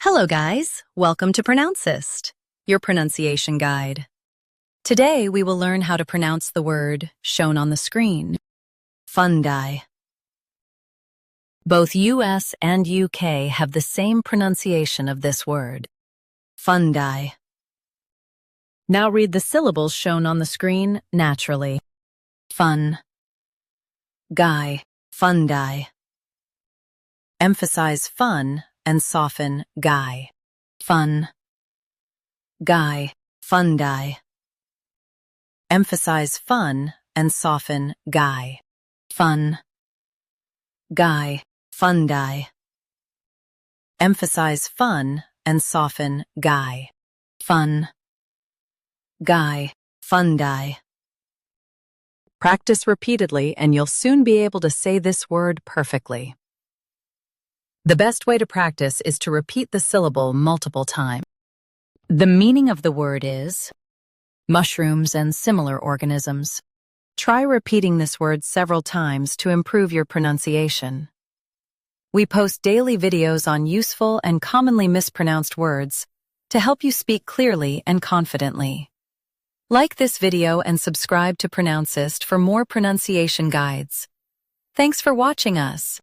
Hello guys, welcome to Pronouncist, your pronunciation guide. Today we will learn how to pronounce the word shown on the screen, fungi. Both US and UK have the same pronunciation of this word, fungi. Now read the syllables shown on the screen naturally. Fun, guy, fungi. Emphasize fun and soften guy. Fun, guy, fungi. Emphasize fun and soften guy. Fun, guy, fungi. Emphasize fun and soften guy. Fun, guy, fungi. Practice repeatedly and you'll soon be able to say this word perfectly. The best way to practice is to repeat the syllable multiple times. The meaning of the word is mushrooms and similar organisms. Try repeating this word several times to improve your pronunciation. We post daily videos on useful and commonly mispronounced words to help you speak clearly and confidently. Like this video and subscribe to Pronouncist for more pronunciation guides. Thanks for watching us.